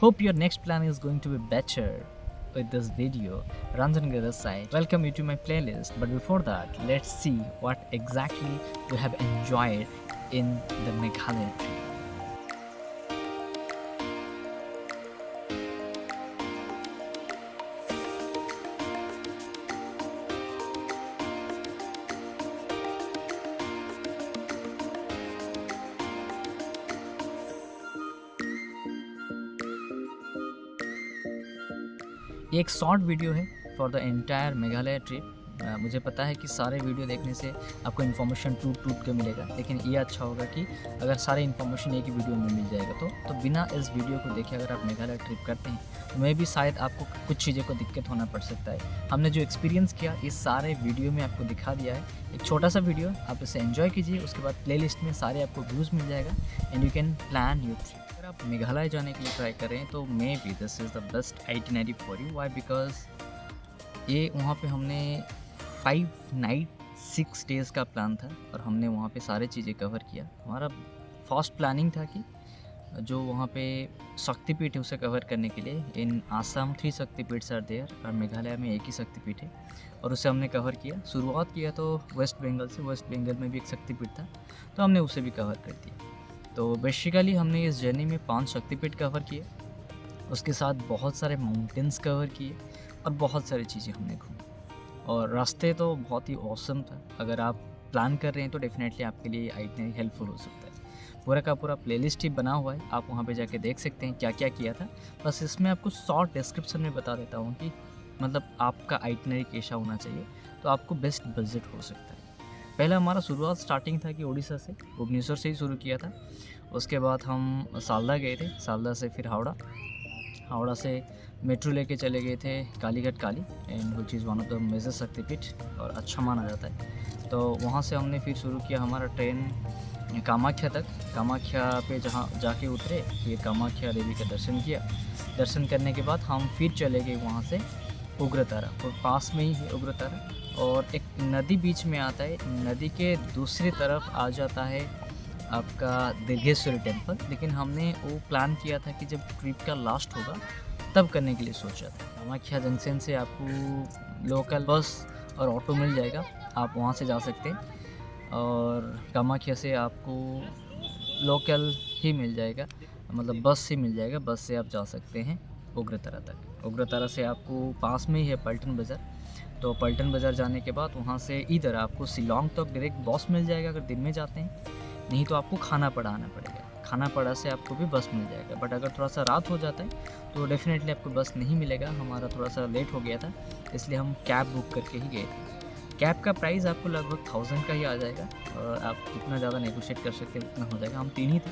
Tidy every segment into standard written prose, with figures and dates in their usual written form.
Hope your next plan is going to be better with this video. Ranjan Gadar side. Welcome you to my playlist. But before that, let's see what exactly you have enjoyed in the Meghalaya trip. ये एक short video है for the entire Meghalaya trip. मुझे पता है कि सारे video देखने से आपको इन्फॉर्मेशन टूट के मिलेगा, लेकिन ये अच्छा होगा कि अगर सारे इन्फॉर्मेशन एक ही वीडियो में मिल जाएगा तो बिना इस वीडियो को देखे अगर आप मेघालय ट्रिप करते हैं तो मैं भी शायद आपको कुछ चीज़ों को दिक्कत होना पड़ सकता है। हमने जो एक्सपीरियंस किया इस सारे वीडियो में आपको दिखा दिया है। एक छोटा सा वीडियो, आप इसे एंजॉय कीजिए, उसके बाद प्लेलिस्ट में सारे आपको व्यूज़ मिल जाएगा and you can plan your trip. अगर आप मेघालय जाने के लिए ट्राई करें तो maybe this is the best itinerary for you. Why? Because ये वहाँ पे हमने 5 नाइट 6 डेज़ का प्लान था और हमने वहाँ पे सारे चीज़ें कवर किया। हमारा फर्स्ट प्लानिंग था कि जो वहाँ पे शक्तिपीठ है उसे कवर करने के लिए इन आसाम 3 शक्तिपीठ आर देयर और मेघालय में एक ही शक्तिपीठ है और उसे हमने कवर किया। शुरुआत किया तो वेस्ट बंगाल से, वेस्ट बंगाल में भी एक शक्तिपीठ था तो हमने उसे भी कवर कर दिया। तो बेसिकली हमने इस जर्नी में 5 शक्तिपीठ कवर किए, उसके साथ बहुत सारे माउंटेन्स कवर किए और बहुत सारी चीज़ें हमने घूमी और रास्ते तो बहुत ही ऑसम था। अगर आप प्लान कर रहे हैं तो डेफिनेटली आपके लिए आइटनरी हेल्पफुल हो सकता है। पूरा का पूरा प्लेलिस्ट ही बना हुआ है, आप वहाँ पे जाके देख सकते हैं क्या क्या किया था। बस इसमें आपको शॉर्ट डिस्क्रिप्शन में बता देता हूँ कि मतलब आपका आइटनरी कैसा होना चाहिए तो आपको बेस्ट बजट हो सकता है। पहला हमारा शुरुआत स्टार्टिंग था कि उड़ीसा से, भुवनेश्वर से ही शुरू किया था। उसके बाद हम सालदा गए थे, सालदा से फिर हावड़ा से मेट्रो लेके चले गए थे Kalighat Kali and which is one of the major Shaktipeeth और अच्छा माना जाता है। तो वहाँ से हमने फिर शुरू किया हमारा ट्रेन कामाख्या तक। कामाख्या पे जहाँ जाके उतरे, फिर कामाख्या देवी का दर्शन किया। दर्शन करने के बाद हम फिर चले गए वहाँ से उग्रतारा, और पास में ही है उग्रतारा और एक नदी बीच में आता है। नदी के दूसरी तरफ आ जाता है आपका दीर्घेश्वरी टेम्पल, लेकिन हमने वो प्लान किया था कि जब ट्रिप का लास्ट होगा तब करने के लिए सोचा था। कामाख्या जंक्शन से आपको लोकल बस और ऑटो मिल जाएगा, आप वहाँ से जा सकते हैं और कामाख्या से आपको लोकल ही मिल जाएगा, मतलब बस ही मिल जाएगा, बस से आप जा सकते हैं उग्रतारा तक। उग्रतारा से आपको पास में ही है पल्टन बाज़ार, तो पल्टन बाज़ार जाने के बाद वहाँ से इधर आपको शिलोंग तक डायरेक्ट बस मिल जाएगा अगर दिन में जाते हैं, नहीं तो आपको खानापाड़ा आना पड़ेगा। खानापाड़ा से आपको भी बस मिल जाएगा, बट अगर थोड़ा सा रात हो जाता है तो डेफिनेटली आपको बस नहीं मिलेगा। हमारा थोड़ा सा लेट हो गया था इसलिए हम कैब बुक करके ही गए थे। कैब का प्राइस आपको लगभग 1000 का ही आ जाएगा और आप जितना ज़्यादा नेगोशिएट कर सकते हैं उतना हो जाएगा। हम 3 ही थे,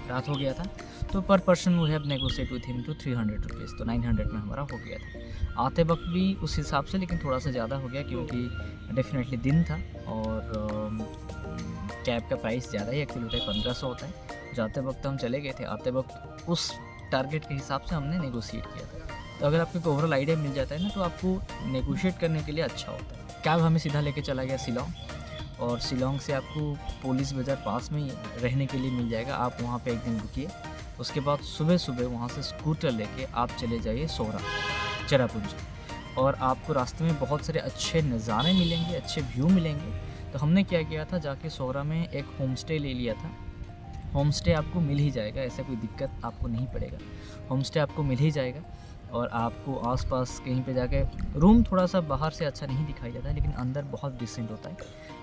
रात हो गया था तो पर person we have negotiate with him to 300 rupees, तो 900 में हमारा हो गया था। आते वक्त भी उस हिसाब से, लेकिन थोड़ा सा ज़्यादा हो गया क्योंकि डेफिनेटली दिन था और कैब का प्राइस ज़्यादा ही एक्चुअली होता है, 1500 होता है। जाते वक्त हम चले गए थे, आते वक्त उस टारगेट के हिसाब से हमने नेगोशिएट किया था। तो अगर आपको एक ओवरऑल आइडिया मिल जाता है ना तो आपको नेगोशिएट करने के लिए अच्छा होता है। कैब हमें सीधा लेके चला गया शिलोंग और शिलोंग से आपको पुलिस बाज़ार पास में ही रहने के लिए मिल जाएगा, आप वहाँ पे एक दिन रुकिए। उसके बाद सुबह सुबह वहाँ से स्कूटर लेके आप चले जाइए सोहरा चेरापूंजी और आपको रास्ते में बहुत सारे अच्छे नज़ारे मिलेंगे, अच्छे व्यू मिलेंगे। तो हमने क्या किया था, जाके सोहरा में एक होम स्टे ले लिया था। होम स्टे आपको मिल ही जाएगा, ऐसा कोई दिक्कत आपको नहीं पड़ेगा, होम स्टे आपको मिल ही जाएगा और आपको आसपास कहीं पे जाके रूम थोड़ा सा बाहर से अच्छा नहीं दिखाई देता है लेकिन अंदर बहुत डिसेंट होता है।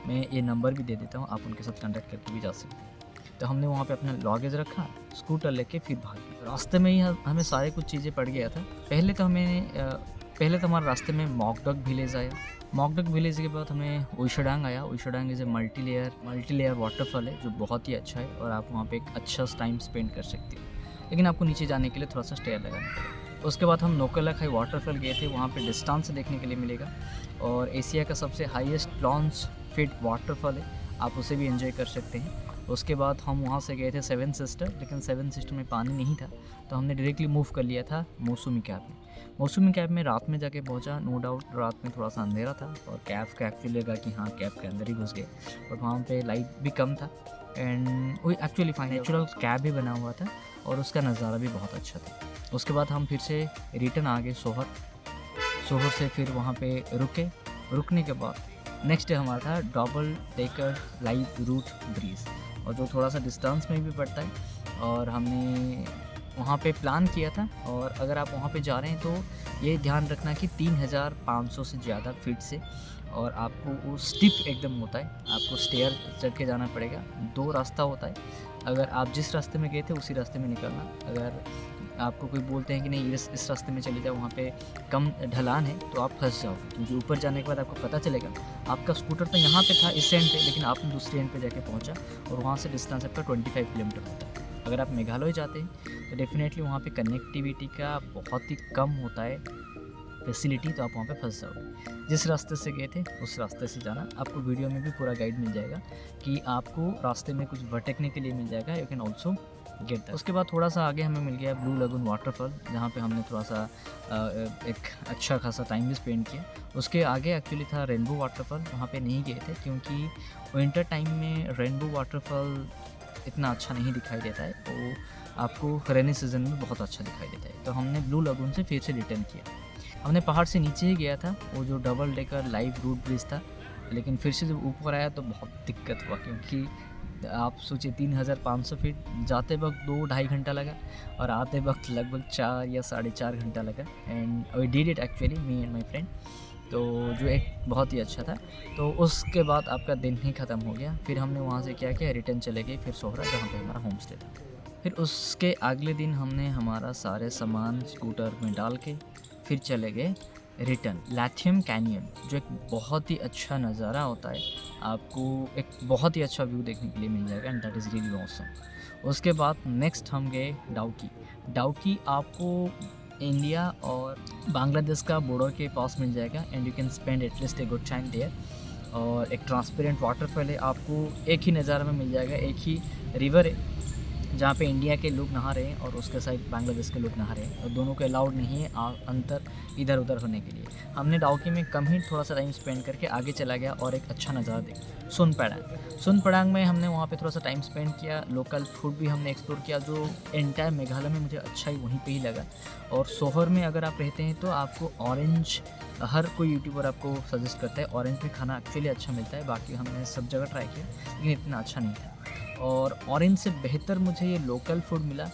मैं ये नंबर भी दे देता हूँ, आप उनके साथ कांटेक्ट करके भी जा सकते हैं। तो हमने वहाँ पे अपना लगेज रखा, स्कूटर लेके फिर भागे। रास्ते में ही हमें सारे कुछ चीज़ें पड़ गया था। पहले तो हमारे रास्ते में मॉकडक विलेज आया। मॉकडक विलेज के बाद हमें ओइशाडांग आया। Oishadang is a multi layer waterfall है जो बहुत ही अच्छा है और आप वहाँ पे एक अच्छा टाइम स्पेंड कर सकते हो, लेकिन आपको नीचे जाने के लिए थोड़ा सा स्टेयर लगाना पड़ेगा। उसके बाद हम नोकलाखाई वाटरफॉल गए थे, वहाँ पे डिस्टेंस से देखने के लिए मिलेगा और एशिया का सबसे हाईएस्ट लॉन्च फिट वाटरफॉल है, आप उसे भी एंजॉय कर सकते हैं। उसके बाद हम वहाँ से गए थे 7 सिस्टर, लेकिन 7 सिस्टर में पानी नहीं था तो हमने डायरेक्टली मूव कर लिया था मौसमी कैब में। मौसमी कैब में रात में जाके पहुँचा, नो डाउट रात में थोड़ा सा अंधेरा था और कैब का एक्चुअली लगा कि हाँ कैब के अंदर ही घुस गए, बट वहाँ पे लाइट भी कम था एंड वो एक्चुअली फाइन नेचुरल कैब ही बना हुआ था और उसका नज़ारा भी बहुत अच्छा था। उसके बाद हम फिर से रिटर्न आ गए सोहर। सोहर से फिर वहाँ पे रुकने के बाद नेक्स्ट डे हमारा था double decker live root bridge, और जो थोड़ा सा डिस्टेंस में भी पड़ता है, और हमने वहाँ पे प्लान किया था। और अगर आप वहाँ पे जा रहे हैं तो ये ध्यान रखना कि 3500 से ज़्यादा फीट से, और आपको वो स्टिप एकदम होता है, आपको स्टेयर चढ़ के जाना पड़ेगा। 2 रास्ता होता है, अगर आप जिस रास्ते में गए थे उसी रास्ते में निकलना। अगर आपको कोई बोलते हैं कि नहीं इस रास्ते में चले जाओ, वहाँ पे कम ढलान है, तो आप फंस जाओगे, क्योंकि ऊपर जाने के बाद आपको पता चलेगा आपका स्कूटर तो यहाँ पे था इस एंड पे, लेकिन आपने दूसरे एंड पे जाके पहुँचा, और वहाँ से डिस्टेंस आपका 25 किलोमीटर होता है। अगर आप मेघालय जाते हैं तो डेफिनेटली वहाँ पे कनेक्टिविटी का बहुत ही कम होता है फैसिलिटी, तो आप वहाँ पे फंस जाओगे। जिस रास्ते से गए थे उस रास्ते से जाना। आपको वीडियो में भी पूरा गाइड मिल जाएगा कि आपको रास्ते में कुछ भटकने के लिए मिल जाएगा, you can also get that. उसके बाद थोड़ा सा आगे हमें मिल गया ब्लू लगून वाटरफॉल, जहाँ पे हमने थोड़ा सा एक अच्छा खासा टाइम भी स्पेंड किया। उसके आगे एक्चुअली था रेनबो वाटरफॉल, वहाँ पे नहीं गए थे क्योंकि विंटर टाइम में रेनबो वाटरफॉल इतना अच्छा नहीं दिखाई देता है, तो आपको रेनी सीज़न में बहुत अच्छा दिखाई देता है। तो हमने ब्लू लगून से फिर से रिटर्न किया। हमने पहाड़ से नीचे ही गया था, वो जो double decker live root bridge था, लेकिन फिर से जब ऊपर आया तो बहुत दिक्कत हुआ, क्योंकि आप सोचिए 3500 फीट, जाते वक्त 2-2.5 घंटा लगा, और आते वक्त लगभग 4 या 4.5 घंटा लगा। And we did it actually, me and my friend, तो जो एक बहुत ही अच्छा था। तो उसके बाद आपका दिन ही ख़त्म हो गया। फिर हमने वहाँ से क्या किया, रिटर्न चले गए फिर सोहरा, जहाँ पे हमारा होम स्टे था। फिर उसके अगले दिन हमने हमारा सारे सामान स्कूटर में डाल के फिर चले गए रिटर्न लैथियम कैनियन, जो एक बहुत ही अच्छा नज़ारा होता है। आपको एक बहुत ही अच्छा व्यू देखने के लिए मिल जाएगा, and that is really awesome. उसके बाद नेक्स्ट हम गए डाउकी। डाउकी आपको इंडिया और बांग्लादेश का बॉर्डर के पास मिल जाएगा, and you can spend at least a good time there. और एक ट्रांसपेरेंट वाटरफॉल है, आपको एक ही नज़ारा में मिल जाएगा, एक ही रिवर है जहाँ पे इंडिया के लोग नहा रहे हैं और उसके साइड बांग्लादेश के लोग नहा रहे हैं, और दोनों को अलाउड नहीं है अंतर इधर उधर होने के लिए। हमने डाउकी में कम ही थोड़ा सा टाइम स्पेंड करके आगे चला गया और एक अच्छा नज़ारा देखा सुनपड़ांग में हमने वहाँ पे थोड़ा सा टाइम स्पेंड किया। लोकल फूड भी हमने एक्सप्लोर किया, जो एंटायर मेघालय में मुझे अच्छा ही वहीं पे ही लगा। और सोहर में अगर आप रहते हैं तो आपको ऑरेंज, हर कोई यूट्यूबर आपको सजेस्ट करता है, ऑरेंज में खाना एक्चुअली अच्छा मिलता है। बाकी हमने सब जगह ट्राई किया, लेकिन इतना अच्छा नहीं था। और ऑरेंज से बेहतर मुझे ये लोकल फूड मिला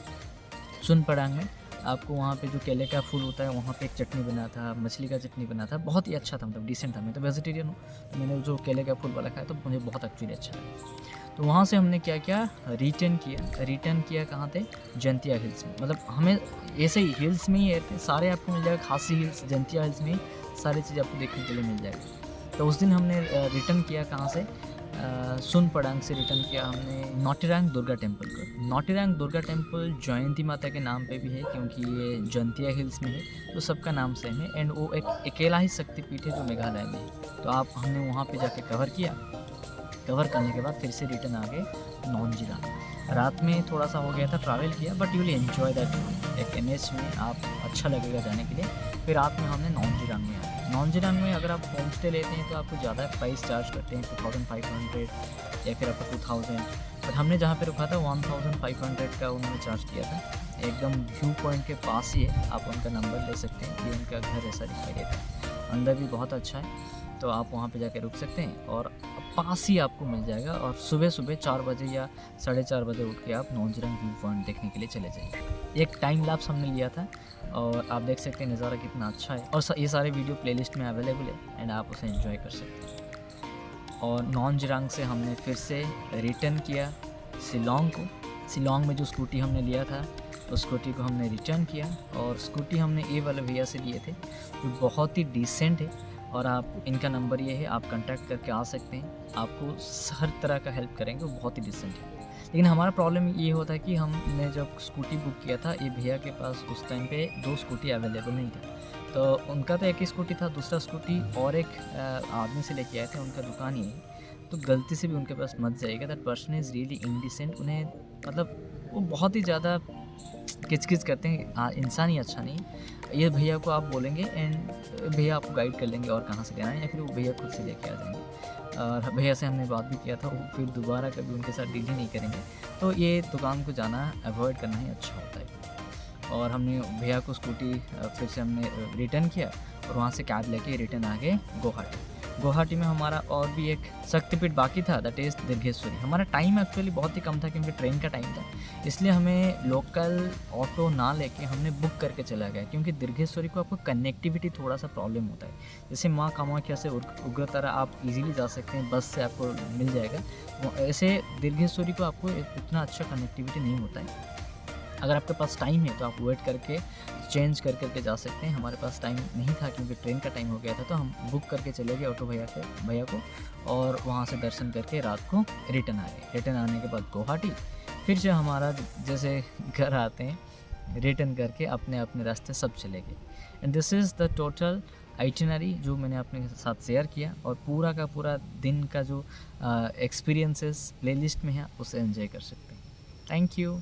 सुनपड़ांग में। आपको वहाँ पे जो केले का फूल होता है, वहाँ पे एक चटनी बना था, मछली का चटनी बना था, बहुत ही अच्छा था, मतलब डिसेंट था। मैं तो वेजिटेरियन हूँ, तो मैंने जो केले का फूल वाला खाया तो मुझे बहुत एक्चुअली अच्छा लगा। तो वहाँ से हमने क्या किया, रिटर्न किया कहाँ थे, जंतिया हिल्स में। मतलब हमें ऐसे ही हिल्स में ही रहते, सारे आपको मिल जाएगा, खासी हिल्स, जंतिया हिल्स में सारी चीज़ आपको देखने के लिए मिल जाएगी। तो उस दिन हमने रिटर्न किया कहाँ से, सुनपड़ांग से रिटर्न किया हमने नोटिरांग दुर्गा टेम्पल को। नोटिरांग दुर्गा टेम्पल जयंती माता के नाम पे भी है, क्योंकि ये जंतिया हिल्स में है, तो सबका नाम सेम है। एंड वो एक अकेला ही शक्तिपीठ है जो मेघालय में है। तो आप हमने वहाँ पे जाके कवर किया। कवर करने के बाद फिर से रिटर्न आ गए नॉनजिरांग। रात में थोड़ा सा हो गया था, ट्रैवल किया, but you will enjoy that. एक एमएच में आप अच्छा लगेगा जाने के लिए। फिर रात में हमने नॉनजिरांग में आए। नॉनजिरांग में अगर आप होम स्टे लेते हैं तो आपको ज़्यादा प्राइस चार्ज करते हैं, 2500 या फिर आपको 2000। बट हमने जहाँ पे रुका था 1500 का उन्होंने चार्ज किया था। एकदम व्यू पॉइंट के पास ही है, आप उनका नंबर ले सकते हैं। ये उनका घर ऐसा दिखाई देता है, अंदर भी बहुत अच्छा है, तो आप वहाँ पे जाके रुक सकते हैं और पास ही आपको मिल जाएगा। और सुबह सुबह 4 बजे या 4:30 बजे उठ के आप नॉनजिरांग व्यू पॉइंट देखने के लिए चले जाइए। एक टाइम लैप्स हमने लिया था और आप देख सकते हैं नज़ारा कितना अच्छा है। और ये सारे वीडियो प्लेलिस्ट में अवेलेबल है, एंड आप उसे एंजॉय कर सकते हैं। और नॉनजिरांग से हमने फिर से रिटर्न किया शिलोंग को। शिलोंग में जो स्कूटी हमने लिया था, उस स्कूटी को हमने रिटर्न किया। और स्कूटी हमने ये वाले भैया से लिए थे, जो बहुत ही डिसेंट है। और आप, इनका नंबर ये है, आप कांटेक्ट करके आ सकते हैं, आपको हर तरह का हेल्प करेंगे, वो बहुत ही डिसेंट है। लेकिन हमारा प्रॉब्लम ये होता है कि हमने जब स्कूटी बुक किया था, ये भैया के पास उस टाइम पे 2 स्कूटी अवेलेबल नहीं था। तो उनका तो एक ही स्कूटी था, दूसरा स्कूटी और एक आदमी से लेके आए थे, उनका दुकान ही है। तो गलती से भी उनके पास मत जाइएगा, that person is really indecent. उन्हें मतलब वो बहुत ही ज़्यादा किच-किच करते हैं, इंसान ही अच्छा नहीं। ये भैया को आप बोलेंगे एंड भैया आपको गाइड कर लेंगे और कहाँ से लेना है, या फिर वो भैया खुद से लेके आ जाएंगे। और भैया से हमने बात भी किया था, वो फिर दोबारा कभी उनके साथ डील ही नहीं करेंगे। तो ये दुकान को जाना अवॉइड करना ही अच्छा होता है। और हमने भैया को स्कूटी फिर से हमने रिटर्न किया और वहाँ से कैब लेके रिटर्न आ गए गुवाहाटी। गुवाहाटी में हमारा और भी एक शक्तिपीठ बाकी था, दैट इज़ दीर्घेश्वरी। हमारा टाइम एक्चुअली बहुत ही कम था क्योंकि ट्रेन का टाइम था, इसलिए हमें लोकल ऑटो ना लेके हमने बुक करके चला गया, क्योंकि दीर्घेश्वरी को आपको कनेक्टिविटी थोड़ा सा प्रॉब्लम होता है। जैसे माँ कामाख्या से उग्रतारा आप इजीली जा सकते हैं, बस से आपको मिल जाएगा। ऐसे दीर्घेश्वरी को आपको इतना अच्छा कनेक्टिविटी नहीं होता है। अगर आपके पास टाइम है तो आप वेट करके चेंज कर करके जा सकते हैं। हमारे पास टाइम नहीं था क्योंकि ट्रेन का टाइम हो गया था, तो हम बुक करके चले गए ऑटो भैया को और वहाँ से दर्शन करके रात को रिटर्न आ गए। रिटर्न आने के बाद गुवाहाटी फिर से हमारा जैसे घर आते हैं रिटर्न करके अपने अपने रास्ते सब चले गए। And this is the total itinerary जो मैंने अपने साथ शेयर किया, और पूरा का पूरा दिन का जो एक्सपीरियंसेस प्लेलिस्ट में है उसे एंजॉय कर सकते हैं। Thank you.